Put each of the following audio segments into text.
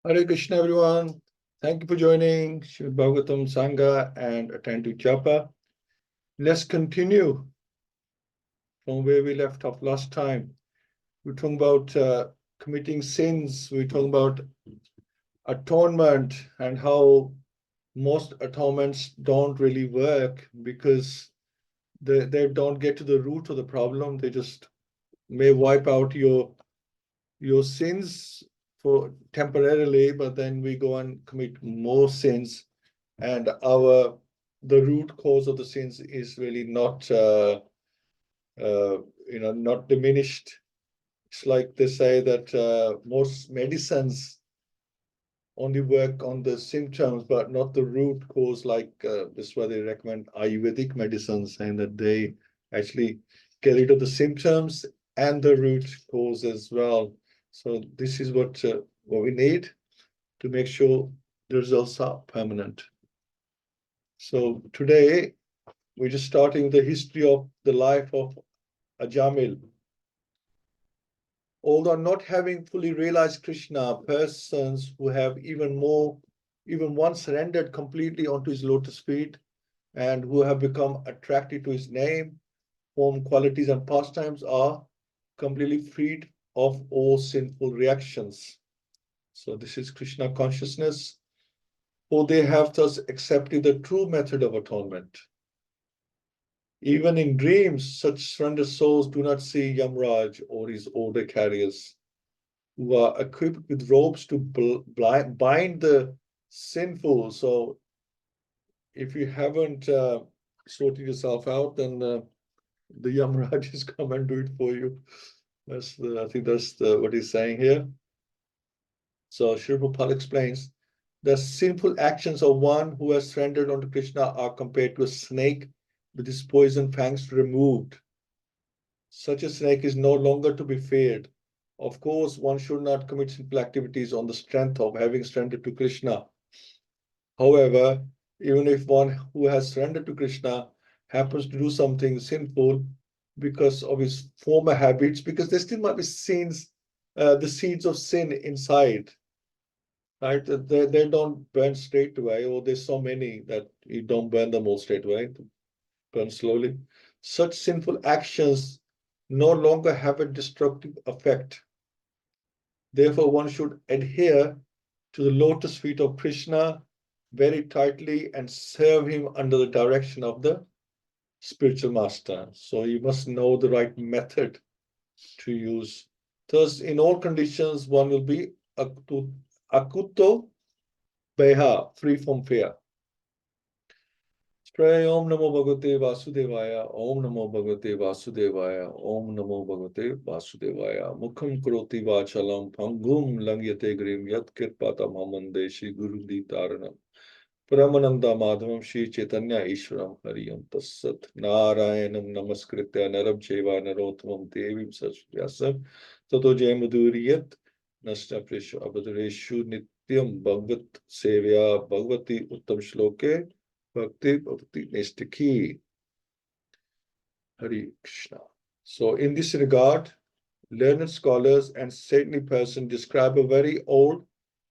Hare Krishna, everyone. Thank you for joining Srimad Bhagavatam Sangha and attentive Japa. Let's continue from where we left off last time. We're talking about committing sins. We're talking about atonement and how most atonements don't really work because they don't get to the root of the problem. They just may wipe out your sins for temporarily, but then we go and commit more sins, and the root cause of the sins is really uh, not diminished. It's like they say that most medicines only work on the symptoms, but not the root cause. Like this is why they recommend Ayurvedic medicines, saying that they actually get rid of the symptoms and the root cause as well. So this is what we need to make sure the results are permanent. So today we're just starting the history of the life of Ajamil. Although not having fully realized Krishna, persons who have even once surrendered completely onto his lotus feet and who have become attracted to his name, form, qualities, and pastimes are completely freed of all sinful reactions. So this is Krishna consciousness, for they have thus accepted the true method of atonement. Even in dreams, such surrendered souls do not see Yamraj or his order carriers, who are equipped with ropes to bind the sinful. So if you haven't sorted yourself out, then the Yamrajas come and do it for you. I think that's what he's saying here. So Sri Prabhupada explains the sinful actions of one who has surrendered unto Krishna are compared to a snake with his poison fangs removed. Such a snake is no longer to be feared. Of course, one should not commit sinful activities on the strength of having surrendered to Krishna. However, even if one who has surrendered to Krishna happens to do something sinful because of his former habits, because there still might be the seeds of sin inside, right? They don't burn straight away, or there's so many that you don't burn them all straight away, burn slowly. Such sinful actions no longer have a destructive effect. Therefore, one should adhere to the lotus feet of Krishna very tightly and serve him under the direction of the spiritual master. So you must know the right method to use. Thus, in all conditions, one will be akuto beha, free from fear. Pray Om Namo Bhagavate Vasudevaya, Om Namo Bhagavate Vasudevaya, Om Namo Bhagavate Vasudevaya. Mukham Karoti Vachalam, Pangum Langyate Grim, Yat Kirpata Mamande, Shri Guru Ditaranam. Paramananda Madhavam Shri Chaitanya Ishwaram Hariyam Tassat Narayanam Namaskritya Naram Cheva Narottamam Devim Sachvyasam Tato Jayamuduriyat Nashna Preshu Abhadareshu Nityam Bhagavat Sevya Bhagavati Uttam Shloke Bhakti Bhakti Nestaki. Hari Krishna. So in this regard, learned scholars and saintly persons describe a very old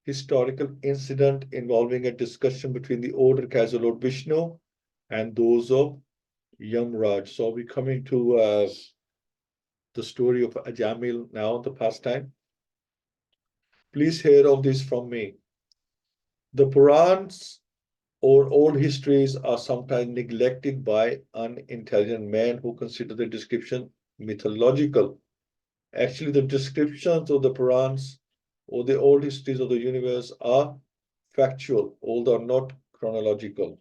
historical incident involving a discussion between the order carriers of Lord Vishnu and those of Yamraj. So we're coming to the story of Ajamil now, the pastime. Please hear of this from me. The Purans or old histories are sometimes neglected by unintelligent men who consider the description mythological. Actually, the descriptions of the Purans or the old histories of the universe are factual, although not chronological.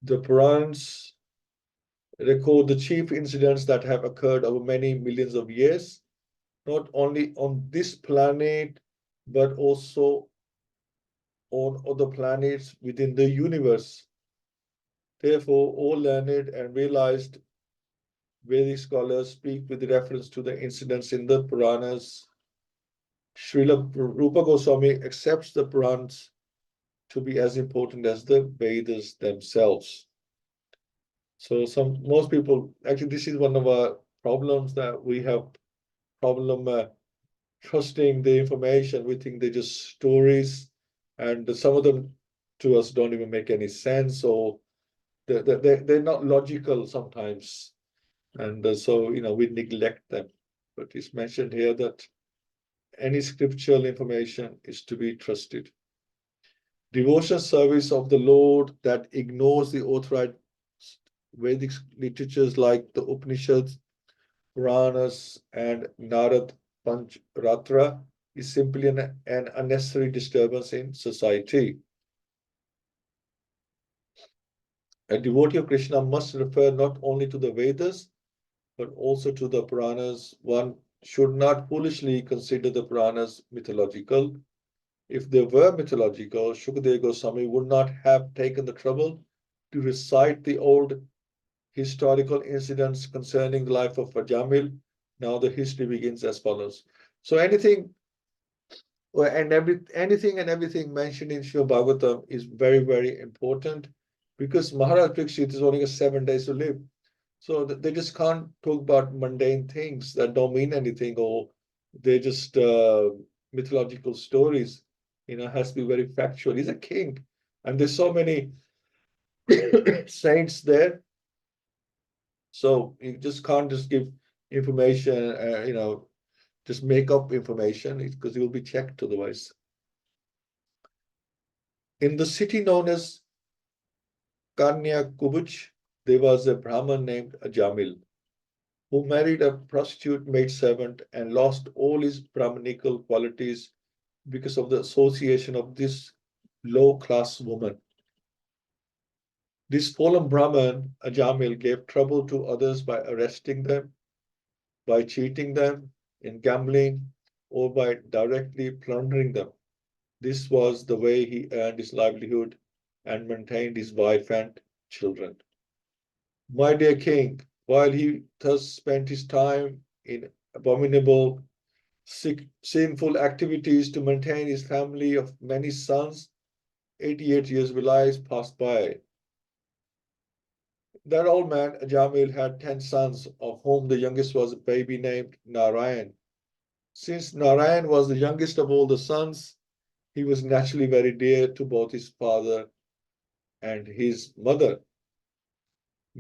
The Purans record the chief incidents that have occurred over many millions of years, not only on this planet, but also on other planets within the universe. Therefore, all learned and realized Vedic scholars speak with reference to the incidents in the Puranas. Srila Rupa Goswami accepts the Purans to be as important as the Vedas themselves. So most people, actually, this is one of our problems that we have problem trusting the information. We think they're just stories, and some of them to us don't even make any sense, or they're not logical sometimes. And so, we neglect them. But it's mentioned here that any scriptural information is to be trusted. Devotion service of the Lord that ignores the authorized Vedic literatures like the Upanishads, Puranas, and Narad Pancharatra is simply an unnecessary disturbance in society. A devotee of Krishna must refer not only to the Vedas, but also to the Puranas. One should not foolishly consider the Puranas mythological. If they were mythological, Shukadeva Goswami would not have taken the trouble to recite the old historical incidents concerning the life of Ajamil. Now the history begins as follows. So anything and everything mentioned in Srimad Bhagavatam is very, very important, because Maharaj Parikshit is only 7 days to live. So they just can't talk about mundane things that don't mean anything, or they're just mythological stories. Has to be very factual. He's a king, and there's so many saints there. So you just can't just give information, just make up information, because it will be checked otherwise. In the city known as Kanyakubuch, there was a Brahmin named Ajamil who married a prostitute maidservant and lost all his Brahminical qualities because of the association of this low-class woman. This fallen Brahmin, Ajamil, gave trouble to others by arresting them, by cheating them in gambling, or by directly plundering them. This was the way he earned his livelihood and maintained his wife and children. My dear king, while he thus spent his time in abominable, sinful activities to maintain his family of many sons, 88 years of life passed by. That old man, Ajamil, had 10 sons, of whom the youngest was a baby named Narayan. Since Narayan was the youngest of all the sons, he was naturally very dear to both his father and his mother.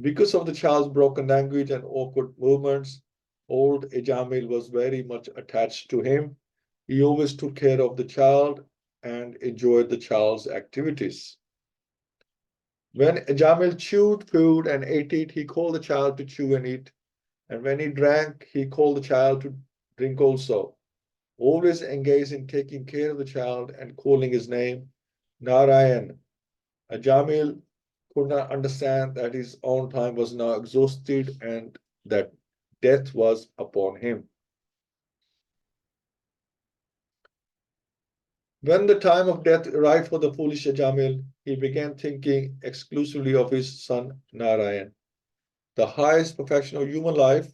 Because of the child's broken language and awkward movements, old Ajamil was very much attached to him. He always took care of the child and enjoyed the child's activities. When Ajamil chewed food and ate it, he called the child to chew and eat. And when he drank, he called the child to drink also. Always engaged in taking care of the child and calling his name, Narayan. Ajamil could not understand that his own time was now exhausted and that death was upon him. When the time of death arrived for the foolish Ajamil, he began thinking exclusively of his son Narayan. The highest perfection of human life,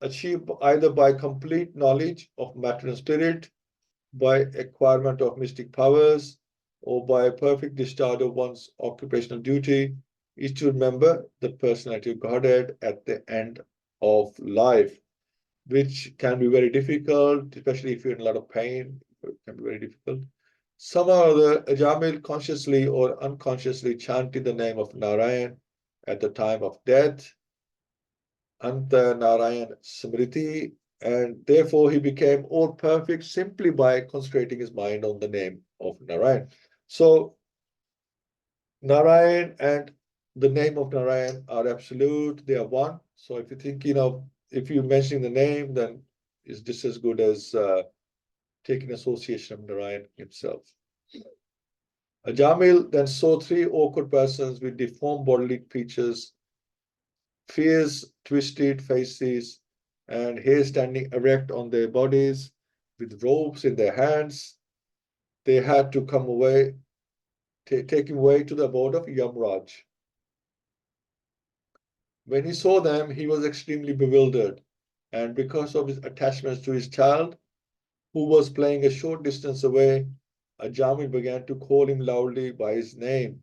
achieved either by complete knowledge of matter and spirit, by acquirement of mystic powers, or by perfect discharge of one's occupational duty, is to remember the personality of Godhead at the end of life, which can be very difficult, especially if you're in a lot of pain. It can be very difficult. Somehow or other, Ajamil consciously or unconsciously chanted the name of Narayan at the time of death, Anta Narayan Smriti, and therefore he became all perfect simply by concentrating his mind on the name of Narayan. So Narayan and the name of Narayan are absolute, they are one. So if you think, if you mention the name, then it's just as good as taking association of Narayan himself. Ajamil then saw three awkward persons with deformed bodily features, fierce, twisted faces, and hair standing erect on their bodies, with ropes in their hands. They had to come away, take him away to the abode of Yamraj. When he saw them, he was extremely bewildered, and because of his attachments to his child, who was playing a short distance away, Ajamil began to call him loudly by his name.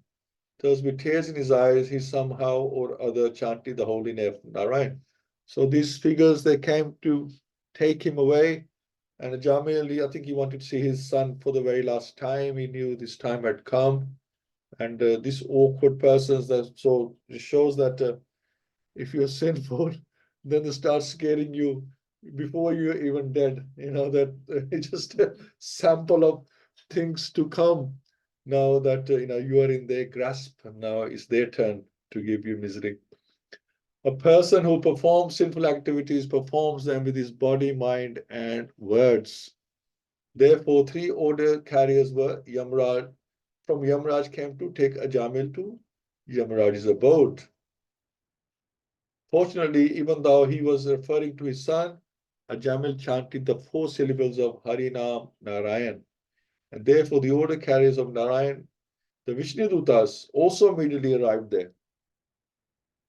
Thus, with tears in his eyes, he somehow or other chanted the holy name of Narayan. So these figures, they came to take him away, And Ajamil, I think he wanted to see his son for the very last time. He knew this time had come. And this awkward person, that so it shows that if you're sinful, then they start scaring you before you're even dead. You know, that it's just a sample of things to come. Now that you are in their grasp, and now it's their turn to give you misery. A person who performs sinful activities performs them with his body, mind, and words. Therefore, three order carriers were Yamraj. From Yamraj came to take Ajamil to Yamraj's abode. Fortunately, even though he was referring to his son, Ajamil chanted the four syllables of Harinam Narayan. And therefore, the order carriers of Narayan, the Vishnudutas, also immediately arrived there.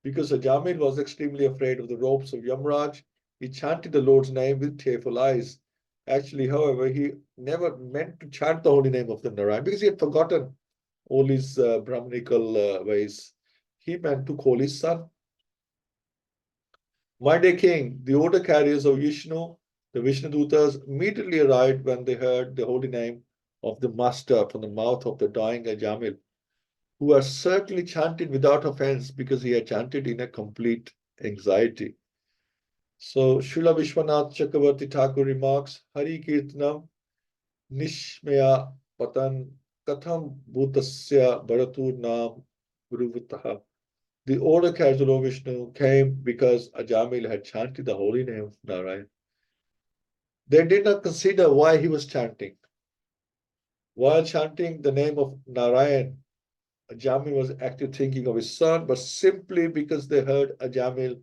Because Ajamil was extremely afraid of the ropes of Yamraj, he chanted the Lord's name with tearful eyes. Actually, however, he never meant to chant the holy name of the Narayan because he had forgotten all his Brahminical ways. He meant to call his son. My dear king, the order carriers of Vishnu, the Vishnudutas, immediately arrived when they heard the holy name of the Master from the mouth of the dying Ajamil, who had certainly chanted without offense because he had chanted in a complete anxiety. So Srila Vishwanath Chakravarti Thakur remarks, Hari Kirtanam Nishmaya Patan Katham Bhutasya Bharatur Nam Guruvataha. The order carriers of Lord Vishnu came because Ajamil had chanted the holy name of Narayan. They did not consider why he was chanting. While chanting the name of Narayan, Ajamil was actually thinking of his son, but simply because they heard Ajamil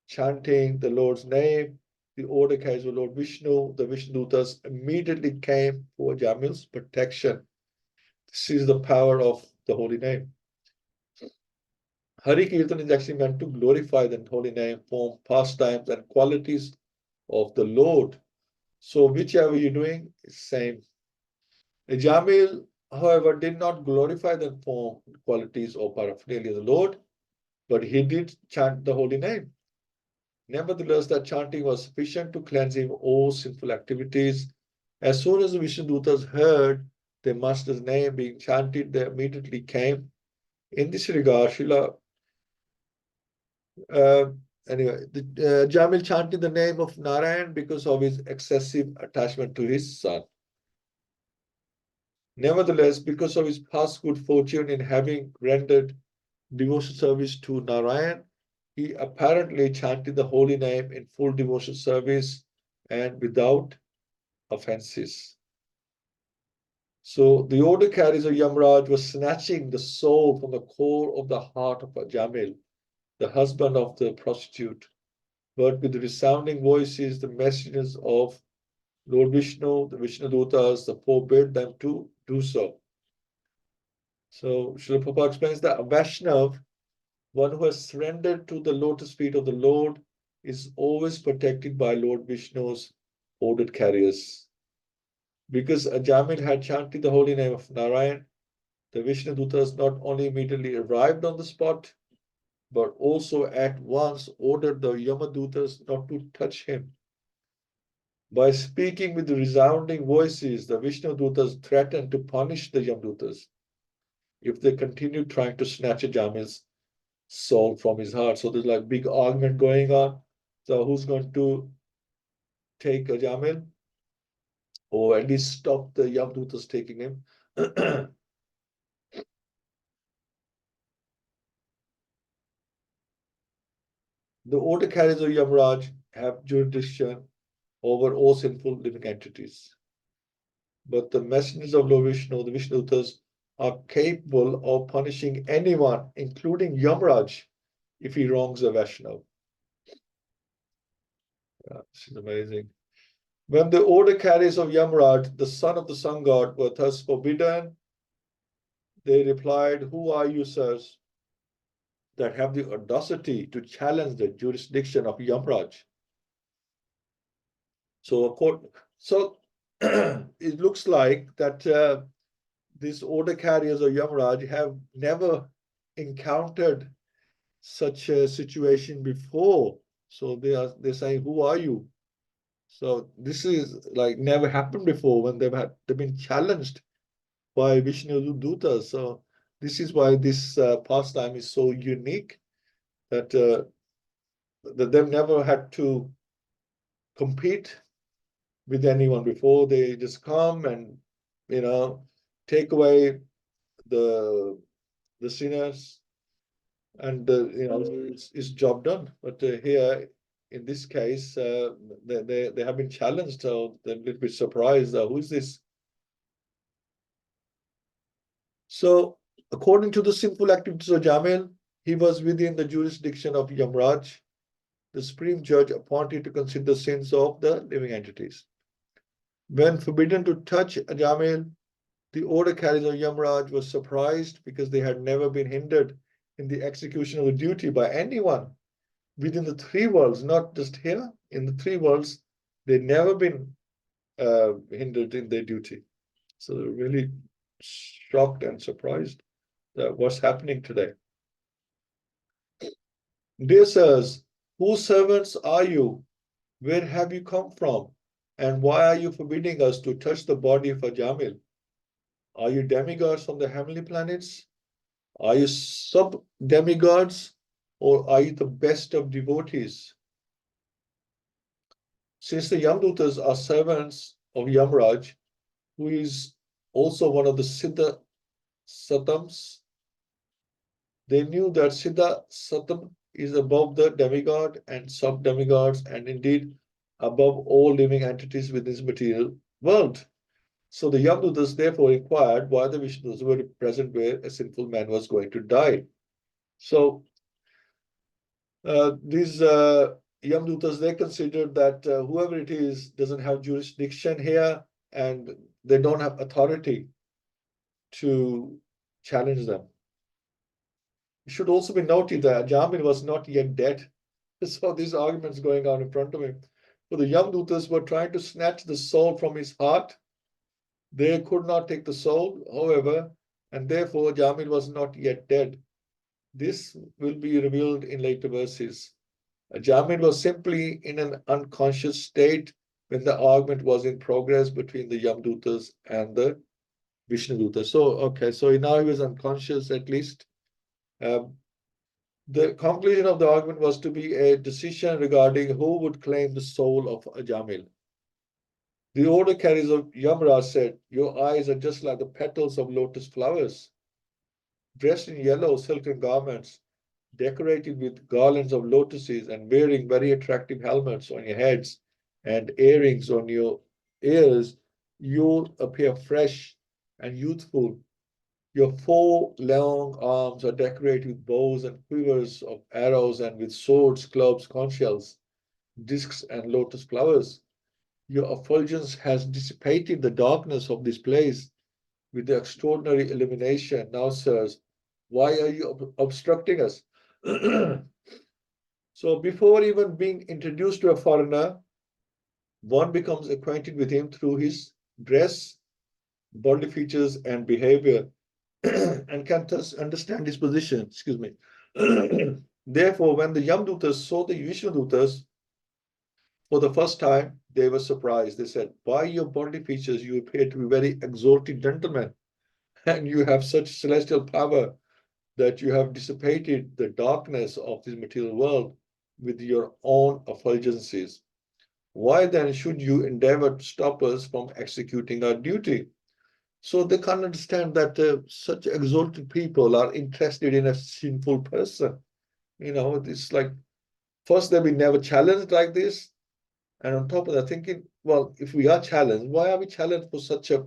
chanting the Lord's name, the order carriers of Lord Vishnu, the Vishnudutas immediately came for Ajamil's protection. This is the power of the holy name. Hari Kirtan is actually meant to glorify the holy name, form, pastimes, and qualities of the Lord. So whichever you're doing, it's same. Jamil, however, did not glorify the form, qualities, or paraphernalia of the Lord, but he did chant the holy name. Nevertheless, that chanting was sufficient to cleanse him of all sinful activities. As soon as the Vishnudutas heard their master's name being chanted, they immediately came. In this regard, Srila Uh, anyway, Jamil chanted the name of Narayan because of his excessive attachment to his son. Nevertheless, because of his past good fortune in having rendered devotional service to Narayan, he apparently chanted the holy name in full devotional service and without offenses. So the order carriers of Yamraj was snatching the soul from the core of the heart of Jamil, the husband of the prostitute. But with resounding voices, the messengers of Lord Vishnu, the Vishnudutas, forbade them to do so. So Srila Prabhupada explains that a Vaishnav, one who has surrendered to the lotus feet of the Lord, is always protected by Lord Vishnu's ordered carriers. Because Ajamil had chanted the holy name of Narayan, the Vishnudutas not only immediately arrived on the spot, but also at once ordered the Yamadutas not to touch him. By speaking with resounding voices, the Vishnu Dutas threatened to punish the Yamdutas if they continued trying to snatch Ajamil's soul from his heart. So there's like big argument going on. So who's going to take Ajamil? Or at least stop the Yamdutas taking him? The order carriers of Yamraj have jurisdiction over all sinful living entities. But the messengers of Lord Vishnu, the Vishnudutas, are capable of punishing anyone, including Yamraj, if he wrongs a Vaishnav. Yeah, this is amazing. When the order carriers of Yamraj, the son of the sun god, were thus forbidden, they replied, "Who are you, sirs, that have the audacity to challenge the jurisdiction of Yamraj?" So it looks like that these order carriers of Yamraj have never encountered such a situation before. So they're saying, "Who are you?" So this is like never happened before when they've been challenged by Vishnu Dutas. So this is why this pastime is so unique, that that they've never had to compete with anyone before. They just come and, you know, take away the sinners, and it's job done. But here, in this case, they have been challenged, so they're a little bit surprised. Who is this? So, according to the sinful activities of Jamil, he was within the jurisdiction of Yamraj, the supreme judge appointed to consider the sins of the living entities. When forbidden to touch Jamil, the order carriers of Yamraj were surprised because they had never been hindered in the execution of the duty by anyone within the three worlds, not just here. In the three worlds, they'd never been hindered in their duty. So they're really shocked and surprised that what's happening today. Dear sirs, whose servants are you? Where have you come from? And why are you forbidding us to touch the body of Ajamil? Are you demigods from the heavenly planets? Are you sub-demigods? Or are you the best of devotees? Since the Yamdutas are servants of Yamraj, who is also one of the Siddha Satams, they knew that Siddha Satam is above the demigod and sub-demigods, and indeed above all living entities within this material world. So the Yamdutas therefore inquired why the Vishnus were present where a sinful man was going to die. So these Yamdutas, they considered that whoever it is doesn't have jurisdiction here, and they don't have authority to challenge them. It should also be noted that Jamin was not yet dead. So these arguments going on in front of him. So the Yamdutas were trying to snatch the soul from his heart. They could not take the soul, however, and therefore Jamil was not yet dead. This will be revealed in later verses. Jamil was simply in an unconscious state when the argument was in progress between the Yamdutas and the Vishnudutas. So, okay, so now he was unconscious at least. The conclusion of the argument was to be a decision regarding who would claim the soul of Ajamil. The order carriers of Yamraj said, your eyes are just like the petals of lotus flowers, dressed in yellow silken garments, decorated with garlands of lotuses and wearing very attractive helmets on your heads and earrings on your ears. You appear fresh and youthful. Your four long arms are decorated with bows and quivers of arrows and with swords, clubs, conch shells, discs, and lotus flowers. Your effulgence has dissipated the darkness of this place with the extraordinary illumination. Now, sirs, why are you obstructing us? So, before even being introduced to a foreigner, one becomes acquainted with him through his dress, body features, and behavior, and can thus understand his position. Excuse me. Therefore, when the Yamdutas saw the Vishnudutas for the first time, they were surprised. They said, by your bodily features, you appear to be very exalted gentlemen, and you have such celestial power that you have dissipated the darkness of this material world with your own effulgences. Why then should you endeavor to stop us from executing our duty? So they can't understand that such exalted people are interested in a sinful person. You know, it's like first they've been never challenged like this, and on top of that, thinking, well, if we are challenged, why are we challenged for such a,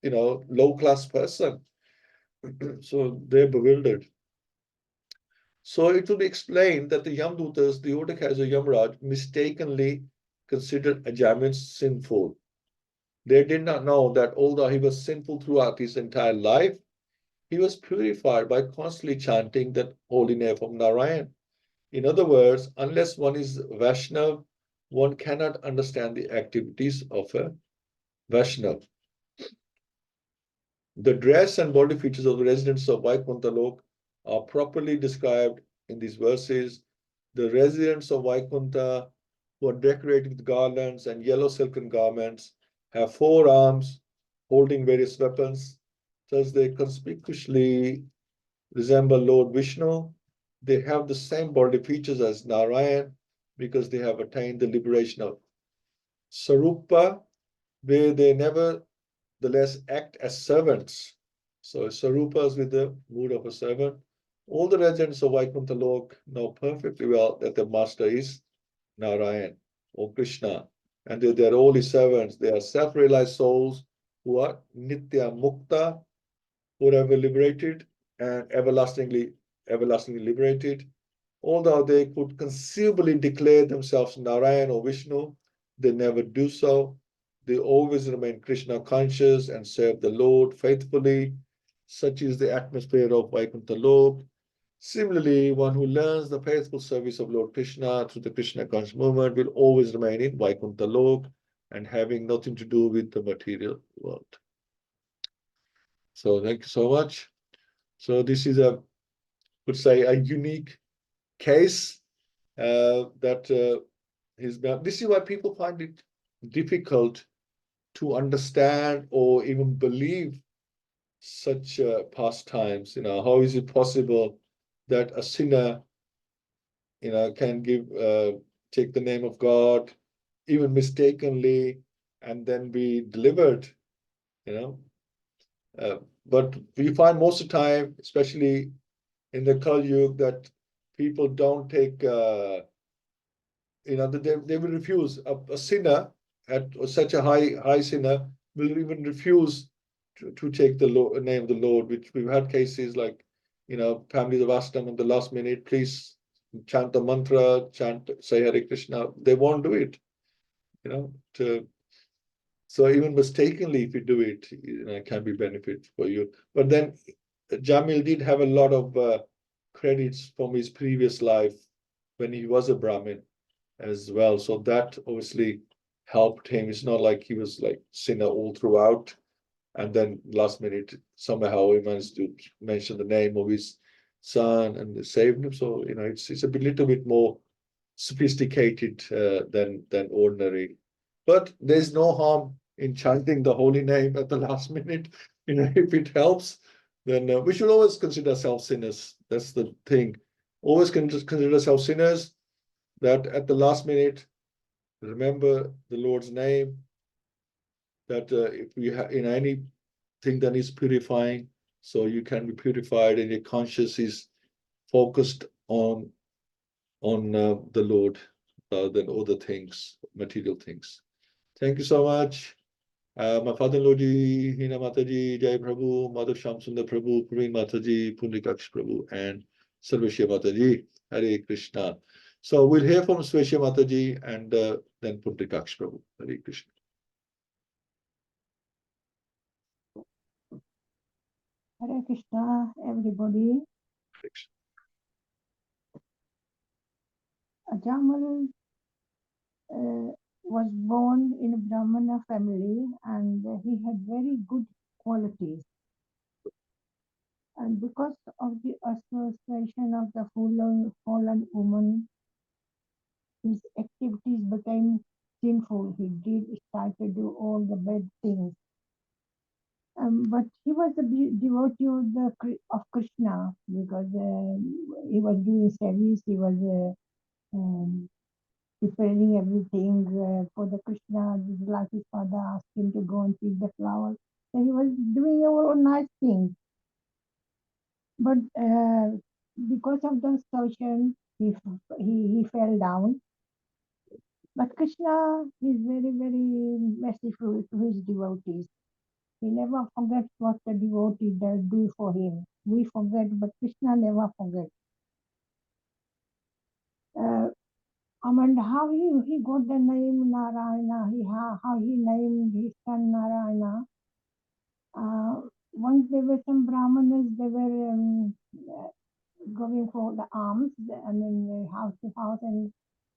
low class person? So they're bewildered. So it will be explained that the Yamdutas, the order carriers of Yamraj, mistakenly considered Ajamil sinful. They did not know that although he was sinful throughout his entire life, he was purified by constantly chanting that holy name of Narayan. In other words, unless one is Vaishnav, one cannot understand the activities of a Vaishnav. The dress and body features of the residents of Vaikuntha Lok are properly described in these verses. The residents of Vaikuntha who are decorated with garlands and yellow silken garments, have 4 arms, holding various weapons. Thus, they conspicuously resemble Lord Vishnu. They have the same body features as Narayan because they have attained the liberation of Sarupa, where they nevertheless act as servants. So Sarupas with the mood of a servant. All the residents of Vaikuntha Lok know perfectly well that the master is Narayan or Krishna, and they're holy servants. They are self-realized souls who are Nitya Mukta, forever liberated and everlastingly liberated. Although they could conceivably declare themselves Narayan or Vishnu, they never do so. They always remain Krishna conscious and serve the Lord faithfully. Such is the atmosphere of Vaikuntha Lok. Similarly, one who learns the faithful service of Lord Krishna through the Krishna conscious movement will always remain in Vaikuntha Lok and having nothing to do with the material world. So thank you so much. So this is would say, a unique case that this is why people find it difficult to understand or even believe such pastimes. How is it possible that a sinner, can take the name of God, even mistakenly, and then be delivered, you know? But we find most of the time, especially in the Kali Yuga, that people don't take, they will refuse. A sinner, at such a high sinner, will even refuse to take the name of the Lord, which we've had cases like, families have asked them in the last minute, please chant the mantra, say Hare Krishna. They won't do it, so even mistakenly, if you do it, it can be benefit for you. But then Jamil did have a lot of credits from his previous life when he was a Brahmin as well. So that obviously helped him. It's not like he was like sinner all throughout, and then last minute somehow he managed to mention the name of his son and saved him. So it's a little bit more sophisticated than ordinary. But there's no harm in chanting the holy name at the last minute. If it helps, then we should always consider ourselves sinners. That's the thing. Always consider ourselves sinners, that at the last minute, remember the Lord's name, that if we have in anything that is purifying, so you can be purified and your conscience is focused on the Lord rather than other things, material things. Thank you so much. My father-in-law ji, Hina Mataji, Jai Prabhu, Mother Shamsundar Prabhu, Praveen Mataji, Pundrikaksh Prabhu, and Sarveshya Mataji. Hare Krishna. So we'll hear from Sarveshya Mataji and then Pundrikaksh Prabhu. Hare Krishna. Hare Krishna, everybody. Ajamila was born in a Brahmana family, and he had very good qualities. And because of the association of the fallen woman, his activities became sinful. He start to do all the bad things. But he was a devotee of Krishna, because he was doing service. He was preparing everything for the Krishna. Like his father asked him to go and pick the flowers. So he was doing all nice things. But because of the social, he fell down. But Krishna is very, very merciful to his devotees. He never forgets what the devotee does do for him. We forget, but Krishna never forgets. And how he got the name Narayana, how he named his son Narayana. Once there were some Brahmanas, they were going for the alms, house to house, and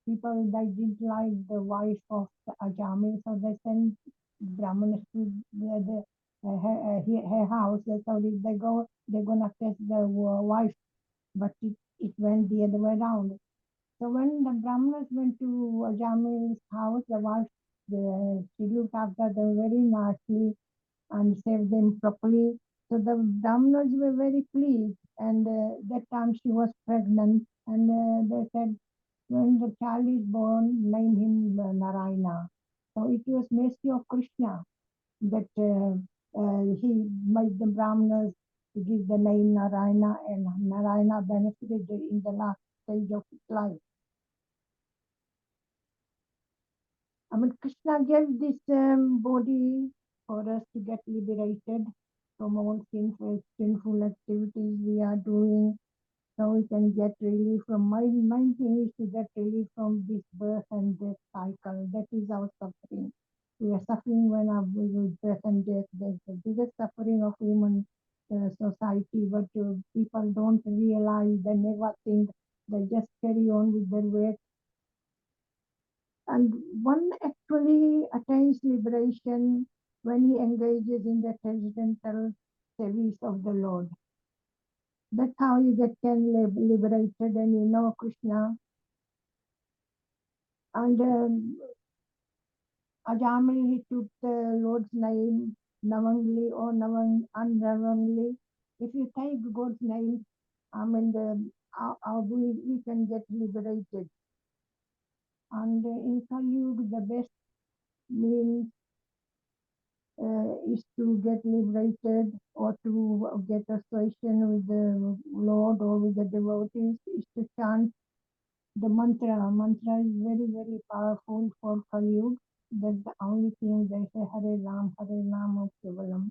people, they didn't like the wife of the Ajamil, so they sent Brahmanas to her house. So they're gonna test the wife, but it went the other way around. So when the Brahmanas went to Ajamil's house, the wife, she looked after them very nicely and saved them properly. So the Brahmanas were very pleased. And that time she was pregnant, and they said, when the child is born, name him Narayana. So it was mercy of Krishna that he made the Brahmanas to give the name Narayana, and Narayana benefited in the last stage of his life. I mean, Krishna gave this body for us to get liberated from all sinful activities we are doing, so we can get relief from. My main thing is to get relief from this birth and death cycle. That is our suffering. We are suffering when we with birth and death. That's the biggest suffering of human society, but people don't realize, they never think, they just carry on with their way. And one actually attains liberation when he engages in the transcendental service of the Lord. That's how you get liberated, and you know Krishna. And Ajamil, he took the Lord's name knowingly or unknowingly. If you take God's name, I mean, we can get liberated. And in Kali Yuga, the best means is to get liberated or to get association with the Lord or with the devotees, is to chant the mantra. Mantra is very, very powerful for Kali Yuga. That's the only thing they say, Hare Ram Kevalam.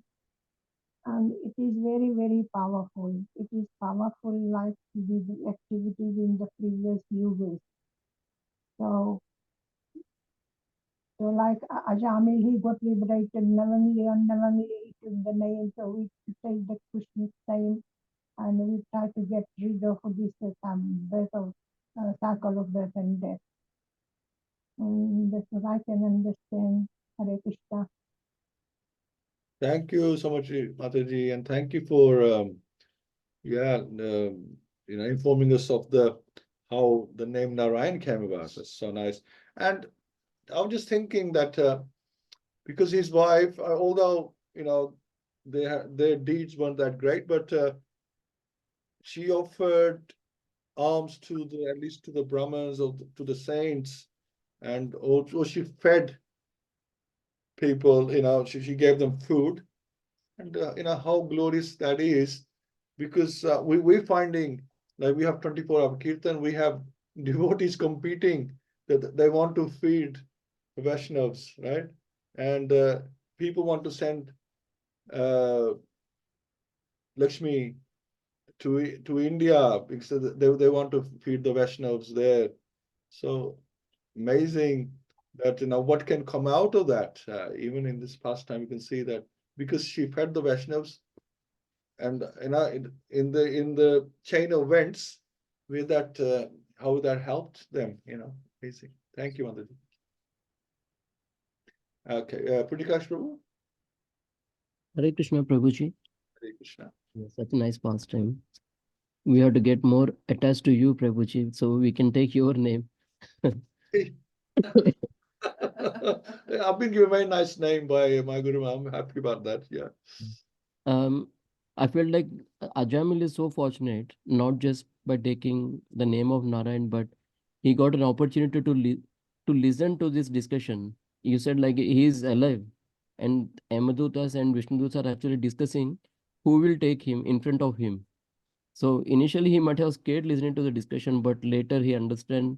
And it is very, very powerful. It is powerful like the activities in the previous yugas. So like Ajamil, he got liberated knowingly, unknowingly, he took the name. So we take the Krishna's name and we try to get rid of this birth of cycle of birth and death. And that's what I can understand. Hare Krishna. Thank you so much, Mataji, and thank you for informing us of the how the name Narayan came about. That's so nice. And I was just thinking that because his wife, although their deeds weren't that great, but she offered alms to the at least to the Brahmins or to the saints, and also she fed people. She gave them food, and how glorious that is, because we're finding like we have 24-hour kirtan, we have devotees competing that they want to feed Vaishnavas, right? And people want to send uh, Lakshmi to India because they want to feed the Vaishnavas there. So amazing that what can come out of that. Even in this past time, you can see that because she fed the Vaishnavas, and in the chain of events with that how that helped them. Amazing. Thank you, Mandaji. Okay, Pratikash Prabhu. Hare Krishna Prabhuji. Hare Krishna. Such a nice pastime. We have to get more attached to you, Prabhuji, so we can take your name. I've been given a very nice name by my Guru. I'm happy about that. Yeah. Um, I felt like Ajamil is so fortunate, not just by taking the name of Narayan, but he got an opportunity to listen to this discussion. You said like he is alive, and Yamadutas and Vishnudutas are actually discussing who will take him in front of him. So initially he might have scared listening to the discussion, but later he understand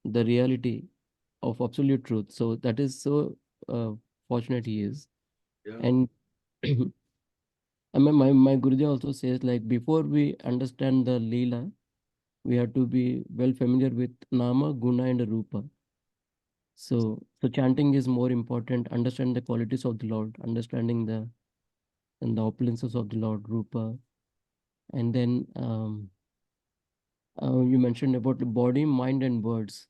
the reality of absolute truth. So that is so fortunate he is. Yeah. And I mean, my Guruji also says like before we understand the Leela, we have to be well familiar with Nama, Guna, and Rupa. So chanting is more important. Understand the qualities of the Lord, understanding the opulences of the Lord, Rupa, and then you mentioned about the body, mind, and words.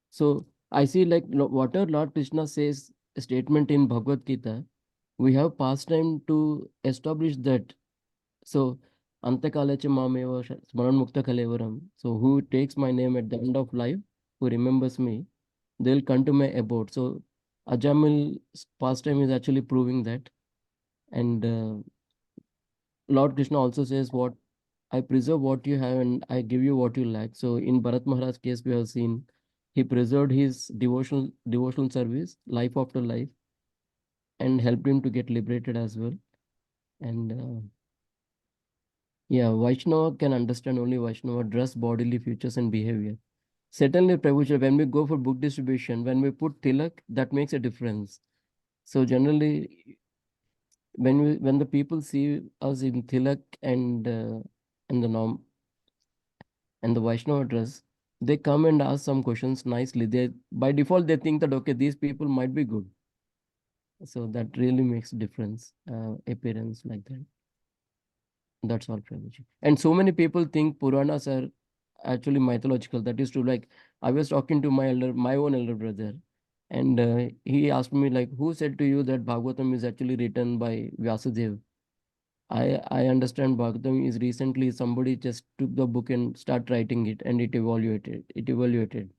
So I see like whatever Lord Krishna says, a statement in Bhagavad Gita, we have pastime to establish that. So Antakalacha Mameva Smaran Mukta Kalevaram. So who takes my name at the end of life, who remembers me, they'll come to my abode. So Ajamil's pastime is actually proving that. And Lord Krishna also says, "What I preserve what you have and I give you what you lack." So in Bharat Maharaj's case, we have seen he preserved his devotional service, life after life, and helped him to get liberated as well. And yeah, Vaishnava can understand, only Vaishnava dress, bodily features, and behavior. Certainly, Prabhuji, when we go for book distribution, when we put tilak, that makes a difference. So generally, when the people see us in tilak and the norm and the Vaishnava dress, they come and ask some questions nicely. They by default they think that okay, these people might be good. So that really makes difference, appearance like that. That's all, Prabhuji. And so many people think Puranas are actually mythological. That is true. Like I was talking to my own elder brother, and he asked me like, "Who said to you that Bhagavatam is actually written by Vyasadeva?" I understand Bhagavatam is recently somebody just took the book and start writing it, and it evaluated. It evaluated.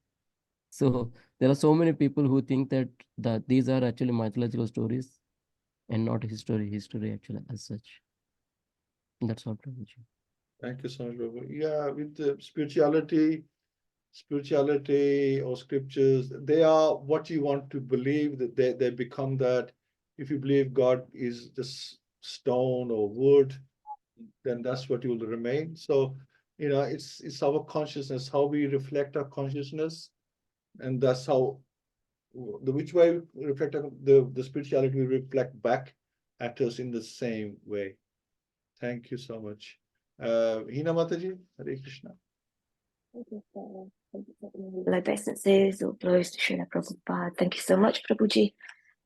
So there are so many people who think that these are actually mythological stories and not history actually as such. That's all, Prabhuji. Thank you so much, Prabhu. Yeah, with the spirituality or scriptures, they are what you want to believe, that they become that. If you believe God is just stone or wood, then that's what you will remain. So, it's our consciousness, how we reflect our consciousness, and that's how the which way we reflect the spirituality will reflect back at us in the same way. Thank you so much. Hina Mataji, Hare Krishna. Hello, obeisances, or glories to Srila Prabhupada. Thank you so much, Prabhuji.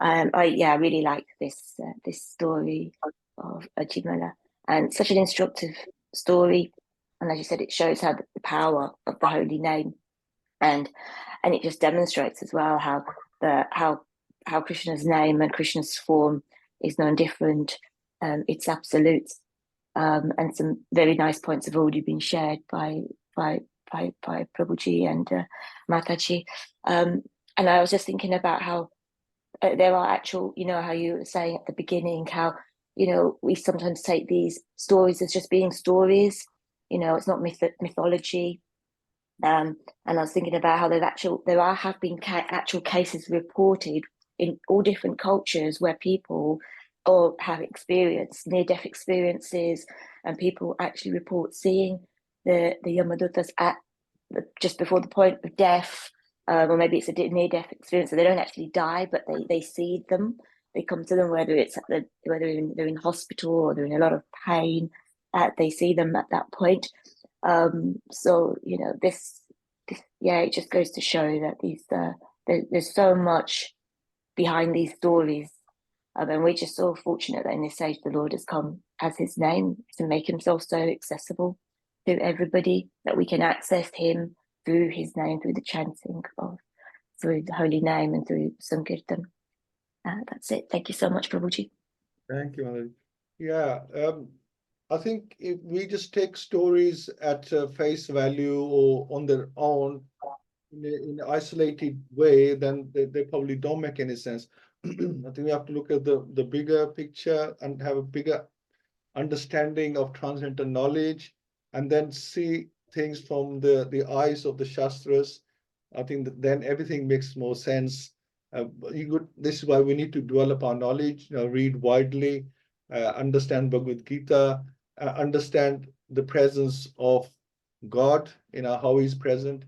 I really like this story of Ajamila, and such an instructive story. And as you said, it shows how the power of the holy name, and it just demonstrates as well how Krishna's name and Krishna's form is non-different. It's absolute, and some very nice points have already been shared by Prabhuji and Mataji. And I was just thinking about how there are actual, how you were saying at the beginning, how, we sometimes take these stories as just being stories, it's not mythology. And I was thinking about how there have been actual cases reported in all different cultures where people or have experienced near-death experiences, and people actually report seeing the Yamadutas at just before the point of death, or maybe it's a near-death experience, so they don't actually die, but they see them. They come to them, whether they're in hospital or they're in a lot of pain. They see them at that point. So this it just goes to show that there's so much behind these stories, and we're just so fortunate that in this age the Lord has come as His name to make Himself so accessible to everybody, that we can access Him through His name, through the chanting through the holy name and through Sankirtan. That's it. Thank you so much, Prabhuji. Thank you, Mataji. Yeah, I think if we just take stories at face value or on their own in an isolated way, then they probably don't make any sense. I think we have to look at the bigger picture and have a bigger understanding of transcendental knowledge, and then see things from the eyes of the Shastras. I think that then everything makes more sense. This is why we need to develop our knowledge, read widely, understand Bhagavad-Gita, understand the presence of God, how He's present,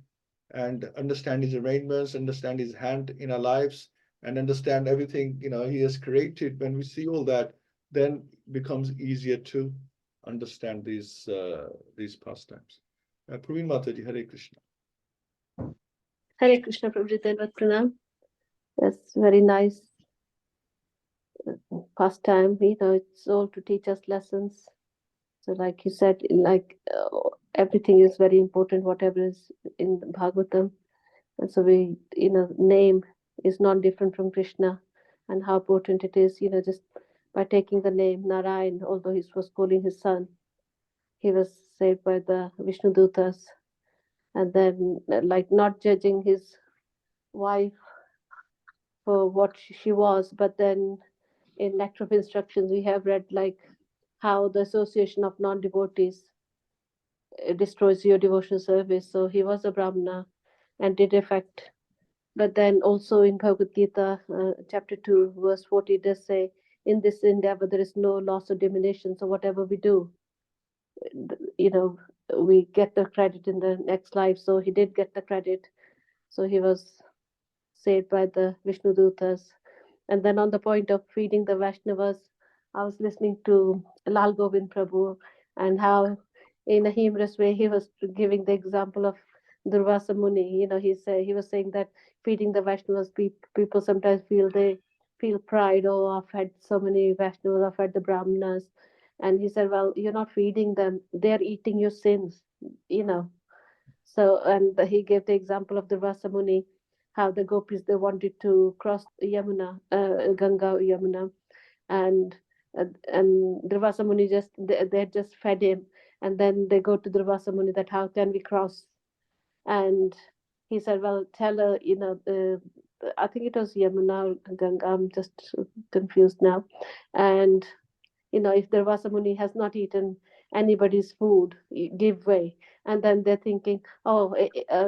and understand His arrangements, understand His hand in our lives, and understand everything He has created. When we see all that, then it becomes easier to understand these pastimes. Praveen Mataji, Hare Krishna. Hare Krishna, Prabhuji, Dandavat Pranam. That's very nice pastime. It's all to teach us lessons. So like you said, everything is very important, whatever is in Bhagavatam. And so name is not different from Krishna, and how important it is, just by taking the name Narayan, although he was calling his son, he was saved by the Vishnu Dutas. and then like not judging his wife for what she was, but then in Nectar of Instructions we have read like how the association of non-devotees destroys your devotional service. So he was a Brahmana and did affect. But then also in Bhagavad Gita, chapter 2, verse 40, it does say, in this endeavor there is no loss or diminution. So whatever we do, you know, we get the credit in the next life. So he did get the credit. So he was saved by the Vishnu Dutas. And then on the point of feeding the Vaishnavas, I was listening to Lal Govind Prabhu and how, in a humorous way, he was giving the example of Durvasa Muni. You know, he was saying that feeding the Vaishnavas, people sometimes feel pride. Oh, I've fed so many Vaishnavas, I've fed the Brahmanas, and he said, well, you're not feeding them; they're eating your sins. You know, so, and he gave the example of the Rasamuni, how the gopis they wanted to cross Yamuna, Ganga Yamuna, and and Durvasa Muni they just fed him, and then they go to Durvasa Muni that how can we cross, and he said, well, tell her, I think it was Yamuna or Ganga. I'm just confused now, and if the Vasamuni has not eaten anybody's food, give way. And then they're thinking, oh,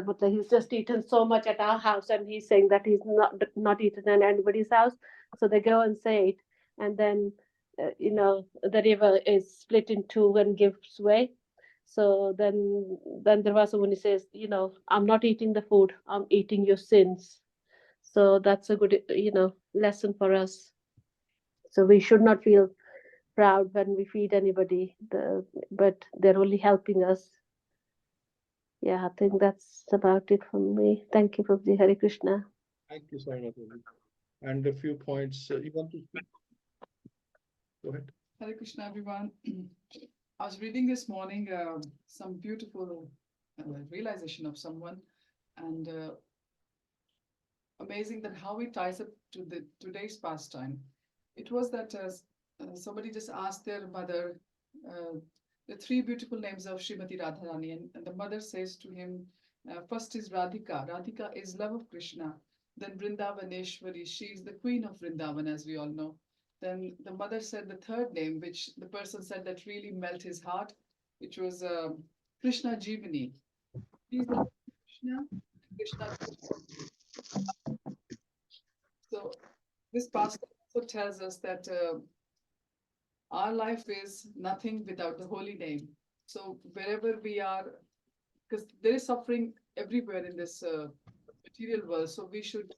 but he's just eaten so much at our house, and he's saying that he's not eaten in anybody's house. So they go and say it, and then the river is split in two and gives way. So then the Vasamuni says, I'm not eating the food, I'm eating your sins. So that's a good lesson for us. So we should not feel proud when we feed anybody, but they're only helping us. Yeah, I think that's about it from me. Thank you, Prabhuji. Hare Krishna. Thank you so much. And a few points you want to speak? Go ahead. Hare Krishna, everyone. I was reading this morning some beautiful realization of someone, and amazing that how it ties up to the today's pastime. It was that somebody just asked their mother the three beautiful names of Srimati Radharani, and the mother says to him, first is Radhika. Radhika is love of Krishna. Then Vrindavaneshwari, she is the queen of Vrindavan, as we all know. Then the mother said the third name, which the person said that really melted his heart, which was Krishna Jivani. She's the Krishna, Krishna. So this pastor also tells us that our life is nothing without the holy name. So wherever we are, because there is suffering everywhere in this material world, so we should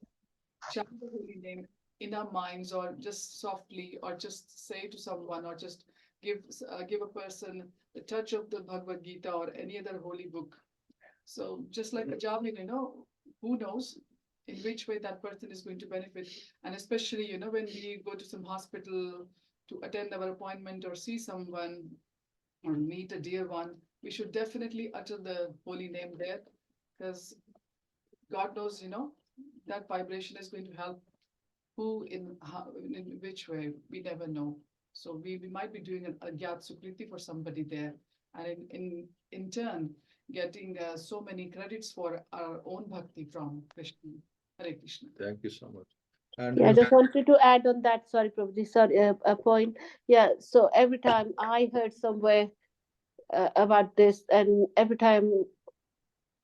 chant the holy name in our minds, or just softly, or just say to someone, or just give a person the touch of the Bhagavad-Gita or any other holy book. So just like Ajamila, who knows in which way that person is going to benefit. And especially, when we go to some hospital to attend our appointment or see someone or meet a dear one, we should definitely utter the holy name there, because God knows, that vibration is going to help who in which way, we never know. So we might be doing a Gyat Sukriti for somebody there, and in turn getting so many credits for our own bhakti from Krishna. Hare Krishna. Thank you so much. And Yeah, I just wanted to add on that. Sorry, Prabhuji. Sorry, a point. Yeah, so every time I heard somewhere about this, and every time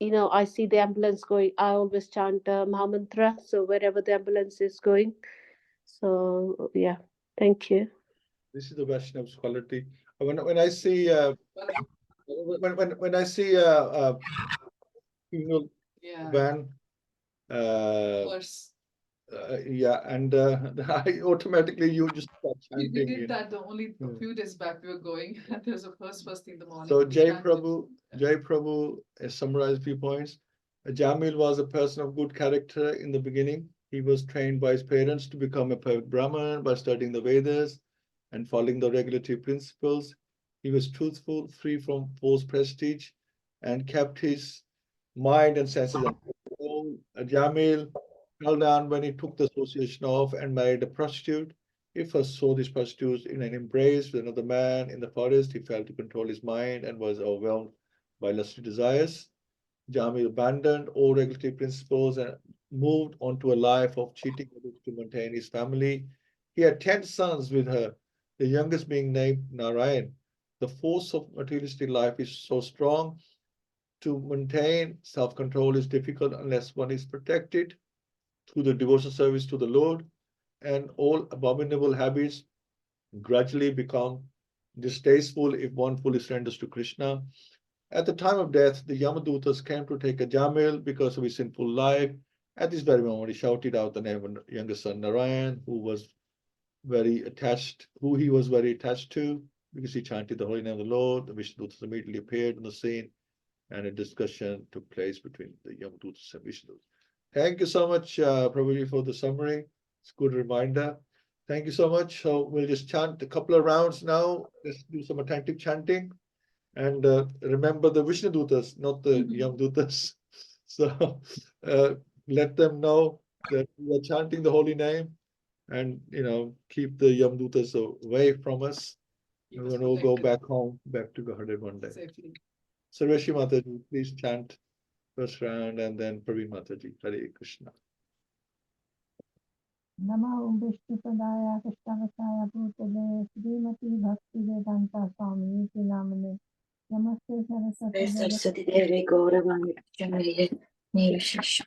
I see the ambulance going, I always chant Mahamantra. So wherever the ambulance is going. So yeah, thank you. this is the Vaishnav's quality. When I see when I see female Yeah. van, Verse. yeah, and I automatically you just start We chanting. did that only a few days back. We were going. There's a first thing in the morning. So we Jai chanted. Prabhu summarized few points. Jamil was a person of good character in the beginning. He was trained by his parents to become a perfect Brahman by studying the Vedas and following the regulatory principles. He was truthful, free from false prestige, and kept his mind and senses under control. Jamil fell down when he took the association off and married a prostitute. He first saw this prostitute in an embrace with another man in the forest. He failed to control his mind and was overwhelmed by lusty desires. Jamil abandoned all regulatory principles and moved onto a life of cheating others to maintain his family. He had 10 sons with her, the youngest being named Narayan. The force of materialistic life is so strong. To maintain self-control is difficult unless one is protected through the devotional service to the Lord, and all abominable habits gradually become distasteful if one fully surrenders to Krishna. At the time of death, the Yamadutas came to take Ajamil because of his sinful life. At this very moment, he shouted out the name of youngest son Narayan, who he was very attached to, because he chanted the holy name of the Lord. The Vishnudutas immediately appeared on the scene, and a discussion took place between the Yamadutas and Vishnu. Thank you so much, Prabhuji, for the summary. It's a good reminder. Thank you so much. So we'll just chant a couple of rounds now. Let's do some attentive chanting. And remember the Vishnudutas, not the Yamadutas. So let them know that we are chanting the holy name, and keep the Yamadutas away from us. And we're going to go back home, back to Godhead one day. Safely. Sarveshi Mataji, please chant first round, and then Praveen Mataji. Hare Krishna. Namo Vishnupadaya Krishnavasaya Bhutale Srimati Bhakti Vedanta Swami Iti Namane Namaste Saraswati Devi Saraswati Devi Gauravani Pachamaya Nirashasha